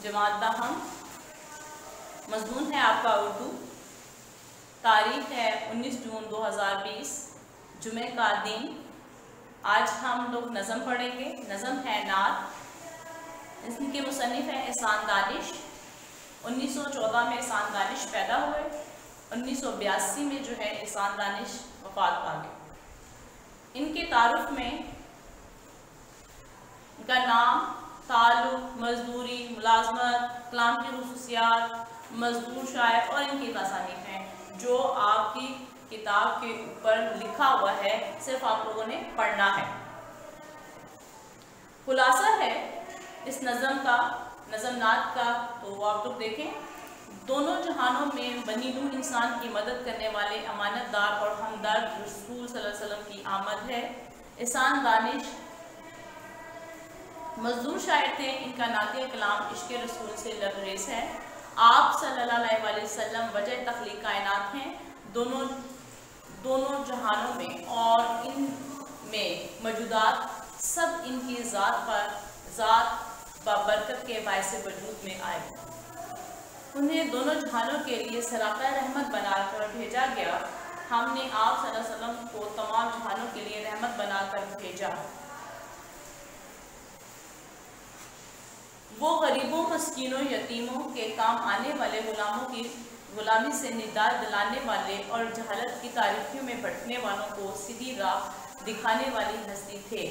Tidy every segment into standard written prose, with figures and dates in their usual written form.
जमात हम। मज़मून है आपका उर्दू। तारीख है 19 जून 2020 जुमे का दिन। आज हम लोग नज़म पढ़ेंगे। नज़म है नात। इसके मुसन्निफ़ है एहसान दानिश। 1914 में एहसान दानिश पैदा हुए। 1982 में जो है एहसान दानिश वफ़ात पा गए। इनके तारुफ में इनका नाम, ताल्लुक़, मजदूरी, मुलाजमत, कलाम की खुसूसियात, मजदूर शायर और इनकी तसानीफ़ हैं जो आपकी किताब के ऊपर लिखा हुआ है, सिर्फ आप लोगों ने पढ़ना है। खुलासा है इस नज़म का, नज़मनात का, तो आप लोग देखें। दोनों जहानों में बनी नूह इंसान की मदद करने वाले अमानतदार और हमदर्द रसूल सल्लल्लाहु अलैहि वसल्लम की आमद है। एहसान दानिश मजदूर शायर थे। इनका नातिया कलाम इश्क़ रसूल से लबरेज़ है। आप सल्लल्लाहु अलैहि वसल्लम वजह तख्लीक़ कायनात हैं। दोनों जहानों में और इनमें मौजूदात सब इनकी ज़ात बरकत के बायस वजूद में आए। उन्हें दोनों जहानों के लिए सराक़ा रहमत बनाकर भेजा गया। हमने आप सल्लल्लाहु अलैहि वसल्लम को तमाम जहानों के लिए रहमत बनाकर भेजा। वो गरीबों, मस्कीनों, यतीमों के काम आने वाले, गुलामों की गुलामी से निजात दिलाने वाले और जहालत की तारीफ़ियों में भटकने वालों को सीधी राह दिखाने वाली हस्ती थे।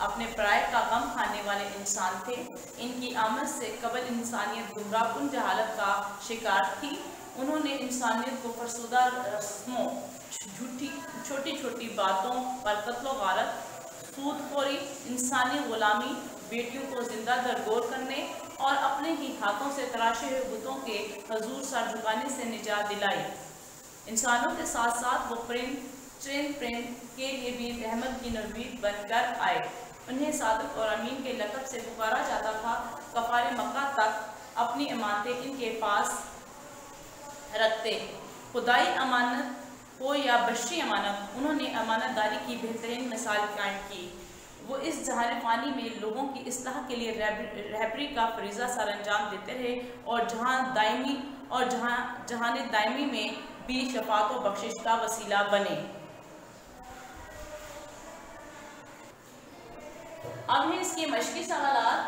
अपने पराए का गम खाने वाले इंसान थे। इनकी आमद से कबल इंसानियत गुमराहकुन जहालत का शिकार थी। उन्होंने इंसानियत को फरसुदा रस्मों, छोटी छोटी बातों पर कत्ल गारत, सूदखोरी, इंसानी गुलामी, बेटियों को जिंदा दरगोर करने और अपने ही हाथों से तराशे हुए बुतों के हजूर सर झुकाने से निजात दिलाई। इंसानों के साथ साथ वो प्रेम के लिए भी रहमत की नवीद बनकर आए। उन्हें सादिक और अमीन के लक़ब से पुकारा जाता था। कफ़ार मक्का तक अपनी अमानतें इनके पास रखते। खुदाई अमानत हो या बशरी अमानत, उन्होंने अमानतदारी की बेहतरीन मिसाल कायम की। वो इस जहान फ़ानी में लोगों की इस्लाह के लिए रहबरी का फरीज़ा सर अंजाम देते रहे और जहान दायमी में भी शफ़ाअत व बख्शिश का वसीला बने। अब है इसके मशक़ी सवालात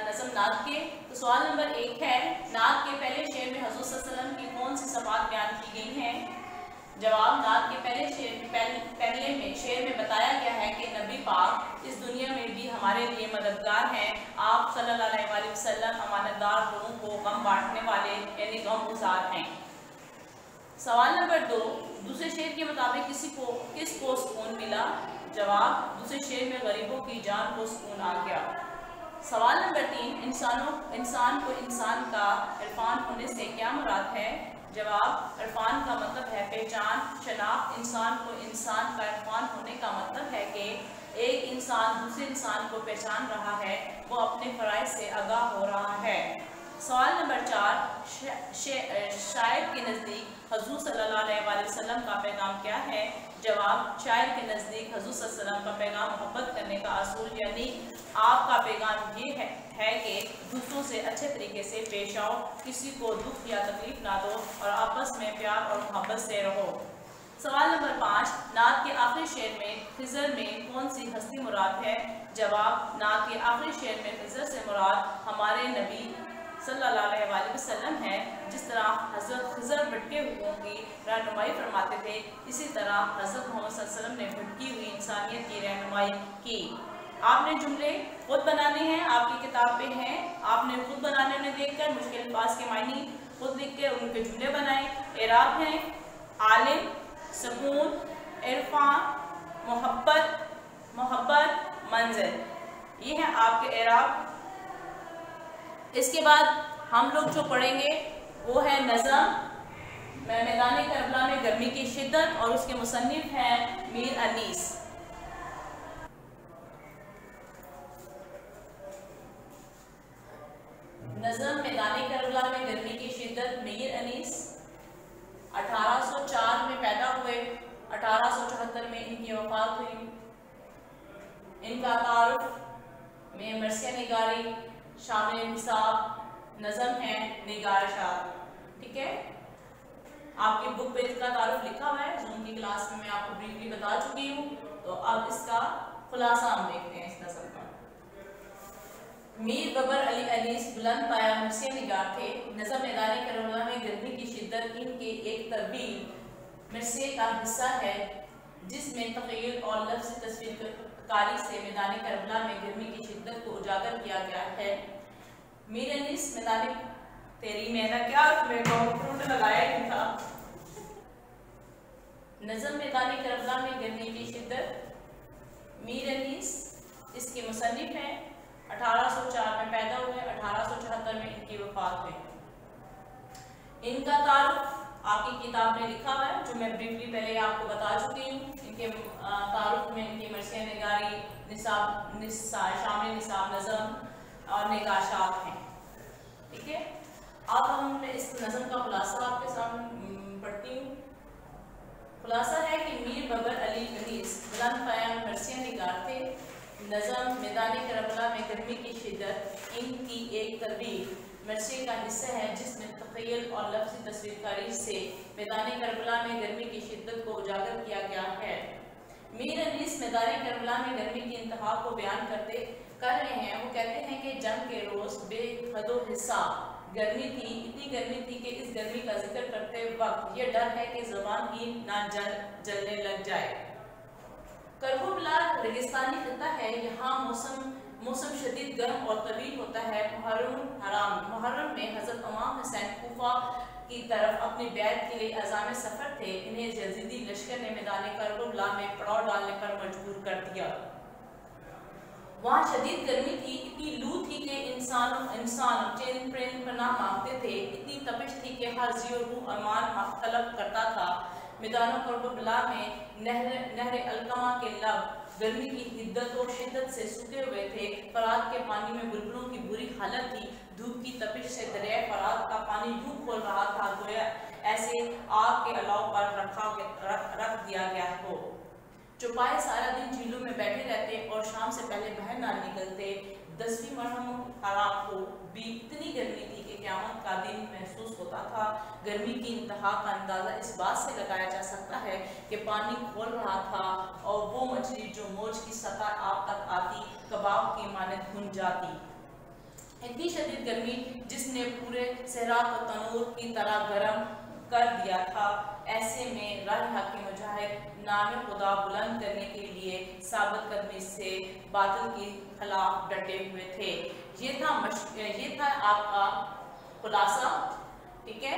नज़म नात के। तो सवाल नंबर 1 है, नात के पहले शेर में हज़रत सल्लल्लाहु अलैहि वसल्लम की कौन सी सिफ़ात बयान की गई हैं? जवाब, नात के पहले शेर में बताया गया है कि नबी पाक इस दुनिया में भी हमारे लिए मददगार हैं। आप सल्लल्लाहु अलैहि वसल्लम अमानतदार लोगों को गम बांटने वाले यानी गमगुज़ार हैं। सवाल नंबर 2, दूसरे शेर के मुताबिक किसको सुकून मिला? जवाब, दूसरे शेर में गरीबों की जान को सुकून आ गया। सवाल नंबर 3, इंसान को इंसान का इरफान होने से क्या मुराद है? जवाब, इरफान का मतलब है पहचान, शनाख्त। इंसान को इंसान का इरफान होने का मतलब है कि एक इंसान दूसरे इंसान को पहचान रहा है, वो अपने फ़राइज़ से आगाह हो रहा है। सवाल नंबर 4, शायर के नज़दीक हज़ूर सल्लल्लाहु अलैहि वसल्लम का पैगाम क्या है? जवाब, शायर के नज़दीक हज़ूर सल्लल्लाहु अलैहि वसल्लम का पैगाम मोहब्बत करने का असूल, यानी आपका पैगाम ये है कि दूसरों से अच्छे तरीके से पेश आओ, किसी को दुख या तकलीफ ना दो और आपस में प्यार और मोहब्बत से रहो। सवाल नंबर 5, नात के आखिरी शेर में खिज़र में कौन सी हस्ती मुराद है? जवाब, नात के आखिरी शेर में खिज़र से मुराद हमारे नबी सल्लल्लाहु अलैहि वसल्लम है। जिस तरह हज़रत खिज़र भटके हुओं की रहनुमाई फरमाते थे, इसी तरह हज़रत मोहम्मद सल्लल्लाहु अलैहि वसल्लम ने भटकी हुई इंसानियत की रहनुमाई की। आपने जुमले खुद बनाने हैं, आपकी किताब पे हैं। आपने खुद बनाने में देखकर मुश्किल अल्फाज के मायने खुद लिख के उनके जुमले बनाए। एराब हैं आलिम, सुकून, इरफान, मोहब्बत, मंजिल। ये है आपके एराब। इसके बाद हम लोग जो पढ़ेंगे वो है नज़म मैदान करबला में गर्मी की शिद्दत, और उसके मुसन्निफ हैं मीर अनीस। नज़म मैदान करबला में गर्मी की शिद्दत, मीर अनीस 1804 में पैदा हुए। 1874 में इनकी वफ़ात हुई। इनका तारुफ में मरसिया निगारी, शामिल निसाब, नज़म है निगारशात। ठीक है, आपकी बुक पे इसका तारुफ लिखा हुआ है, जून की क्लास में मैं आपको ब्रीफली बता चुकी हूँ। तो अब इसका खुलासा हम देखते हैं इस नज़म का। मीर बबर अली अनीस बुलंद पाया मर्सिया निगार थे, नज़म मैदानी करबला में गर्मी की शिद्दत इनके एक तवील मर्सिया का हिस्सा है, जिसमें तख़य्युल और लफ्ज़ तस्वीरकारी से मैदानी करबला में गर्मी की शिद्दत को उजागर किया गया है। मीर अनीस मैदानी तेरी मेहनत क्या मैं फ्रूट लगाया ही था। नज़म मैदानी करबला में गर्मी की शिद्दत, मीर अनीस इसके मुसन्निफ हैं। 1804 में पैदा हुए, 1874 में इनकी वफात हुई। इनका तारुफ आपकी किताब में लिखा हुआ है, जो मैं ब्रीफली पहले आपको बता चुकी हूँ। इनके तारुफ में इनकी मर्सिया निगारी, निसाब शामिल निसाब नज़म और निगारशात हैं। ठीक है, अब हम इस नज़म का खुलासा आपके सामने पढ़ती हूँ। खुलासा है कि मीर बबर अली अनीस बुलंद पाया मर्सिया निगार थे, नज़म मैदानी करबला में गर्मी की शिद्दत इनकी एक तवील मर्सिया का हिस्सा है, जिसमें तख़य्युल और लफ्ज़ी तस्वीरकारी से मैदानी करबला में गर्मी की शिद्दत को उजागर किया गया है। मीर अनीस मैदानी करबला में गर्मी की इंतहा को बयान कर रहे हैं। वो कहते हैं कि जंग के रोज़ बेहदो हिसाब गर्मी थी, इतनी गर्मी थी कि इस गर्मी का जिक्र करते वक्त ये डर है कि ज़बान ही ना जलने लग जाए। करबला रेगिस्तानी खिता है, यहाँ मौसम शदीद गर्म और तवील होता है। मुहर्रम में हज़रत इमाम हुसैन कूफा की तरफ अपनी बैत के लिए अज़ाम सफ़र थे। इन्हें यज़ीदी लश्कर ने मैदान करबला में पड़ाव डालने पर मजबूर कर दिया। वहाँ शदीद गर्मी थी, इतनी लू थी कि इंसान चैन प्रेम पनाह मांगते थे, इतनी तपिश थी कि हर ज़ियो रूह अमान तलब करता था। मैदान करबला में नहर अलकमा के लब गर्मी की हिद्दत और शिद्दत से सूखे हुए थे। फरात के पानी में बुलबुलों की बुरी हालत थी। धूप की तपिश से दरिया फरात का पानी यूं खोल रहा था गोया ऐसे आग के अलाव पर रख दिया गया हो। चौपाए सारा दिन झीलों में बैठे रहते और शाम से पहले बाहर ना निकलते। 10वीं मुहर्रम हराम को भी इतनी गर्मी थी कि क़यामत का दिन महसूस होता था। गर्मी की इंतहा का अंदाज़ा इस बात से लगाया जा सकता है कि पानी खोल रहा था और वो मछली जो मौज की सतह आप तक आती कबाब की मानद भुन जाती। इतनी शदीद गर्मी जिसने पूरे सहरा को तनूर की तरह गर्म कर दिया था। ऐसे में राह हक़ के मुजाहिद नाम खुदा बुलंद करने के लिए साबित कदमी से बातिल के खिलाफ डटे हुए थे। ये था आपका खुलासा। ठीक है,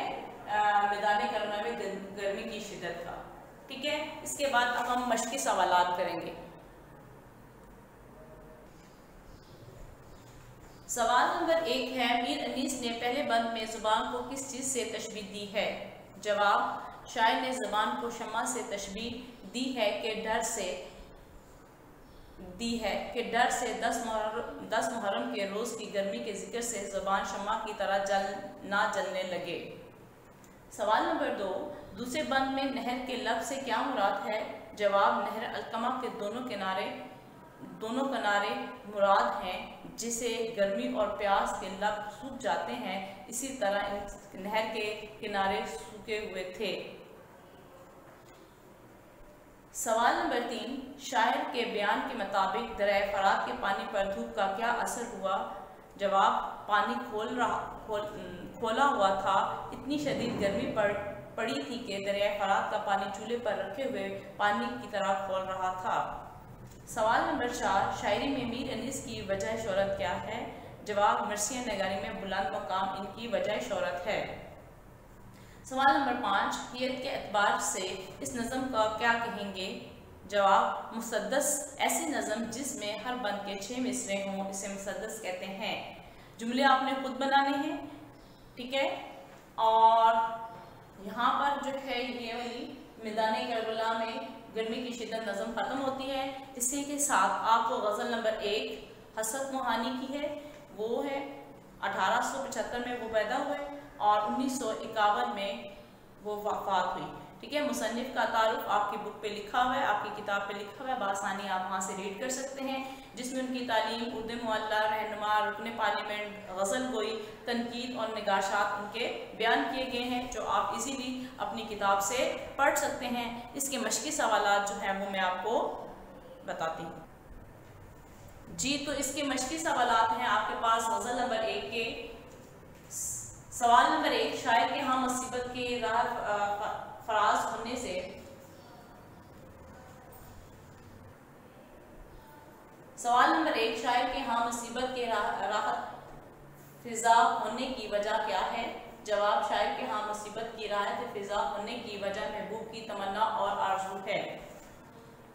मैदान करबला में गर्मी की शिद्दत का। ठीक है, इसके बाद अब हम मश्क़ी सवालात करेंगे। सवाल नंबर 1 है, मीर अनीस ने पहले बंद में ज़ुबान को किस चीज़ से तशबीह दी है? जवाब, शायर ने ज़बान को शम्मा से तशबीह दी है कि डर से 10 मुहर्रम के रोज़ की गर्मी के जिक्र से ज़बान शम्मा की तरह जलने लगे। सवाल नंबर 2, दूसरे बंद में नहर के लब से क्या मुराद है? जवाब, नहर अलकमा के दोनों किनारे मुराद हैं, जिसे गर्मी और प्यास के लब सूख जाते हैं, इसी तरह नहर के किनारे सूखे हुए थे। सवाल नंबर 3, शायर के बयान के मुताबिक दरिया फरात के पानी पर धूप का क्या असर हुआ? जवाब, पानी खोला हुआ था। इतनी शदीद गर्मी पड़ी थी कि दरिया फरात का पानी चूल्हे पर रखे हुए पानी की तरह खोल रहा था। सवाल नंबर 4, शायरी में मीर अनीस की वजह शोहरत क्या है? जवाब, मर्सिया नगारी में बुलंद मकाम इनकी वजह शोहरत है। सवाल नंबर 5, हियत के एतबार से इस नज़म का क्या कहेंगे? जवाब, मुसद्दस ऐसी नज़म जिसमें हर बंद के 6 मिसरे हों, इसे मुसद्दस कहते हैं। जुमले आपने खुद बनाने हैं। ठीक है, और यहाँ पर जो है ये वाली मैदान करबला में गर्मी की शिद्दत नज़म ख़त्म होती है। इसी के साथ आपको गज़ल नंबर 1 हसरत मोहानी की है। वो है 1875 में वो पैदा हुए और 1951 में वो वफ़ात हुई। ठीक है, मुसन्निफ़ का तारुफ आपकी बुक पे लिखा हुआ है, आपकी किताब पे लिखा हुआ है, बासानी आप वहाँ से रीड कर सकते हैं, जिसमें उनकी तालीम, उर्दू मुअल्ला, रहनुमा, रुकन पार्लियामेंट, गज़ल गोई, तनकीद और निगाशात उनके बयान किए गए हैं, जो आप इजीली अपनी किताब से पढ़ सकते हैं। इसके मश्की सवालात जो हैं वो मैं आपको बताती हूँ जी। तो इसके मश्की सवालात हैं आपके पास गज़ल नंबर 1 के सवाल नंबर 1, शायर के हाँ मुसीबत के राह फराज होने से सवाल नंबर 1, शायर के हाँ मुसीबत के राहत फिजा होने की वजह क्या है? जवाब, शायर के हाँ मुसीबत की राहत फिजा होने की वजह महबूब की तमन्ना और आरज़ू है।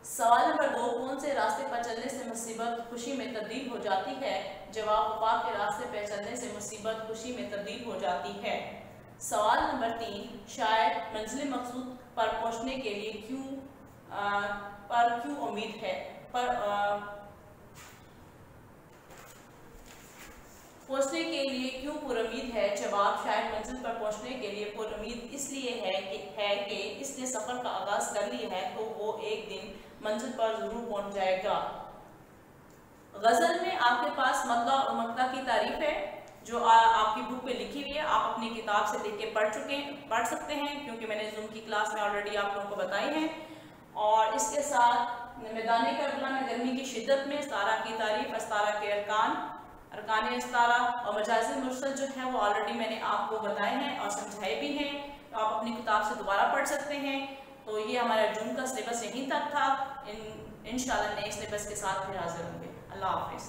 सवाल नंबर 2, कौन से रास्ते पर चलने से मुसीबत खुशी में तब्दील हो जाती है? जवाब, वफा के रास्ते पर चलने से मुसीबत खुशी में तब्दील हो जाती है। सवाल नंबर 3, शायर मंजिल मकसूद पर पहुंचने के लिए क्यों उम्मीद है? पहुंचने के लिए क्यों पुरुम्मीद है? जवाब, शायर मंजिल पर पहुंचने के लिए पुरुम्मीद इसलिए है कि इसने सफ़र का आगाज़ कर लिया है तो वो एक दिन मंजिल पर ज़रूर पहुंच जाएगा। गज़ल में आपके पास मक्ता और मक्ता की तारीफ है, जो आपकी बुक पे लिखी हुई है, आप अपनी किताब से देख के पढ़ सकते हैं, क्योंकि मैंने ज़ूम की क्लास में ऑलरेडी आप लोगों को बताई हैं। और इसके साथ मैदान करबला में गर्मी की शिद्दत में इस्तारा की तारीफ, इस्तारा के अरकान इस्तारा और मजाज मुरसल जो है वो ऑलरेडी मैंने आपको बताए हैं और समझाए भी हैं, तो आप अपनी किताब से दोबारा पढ़ सकते हैं। तो ये हमारा जून का सिलेबस यहीं तक था। इंशाल्लाह नए सिलेबस के साथ फिर हाजिर होंगे। अल्लाह हाफिज़।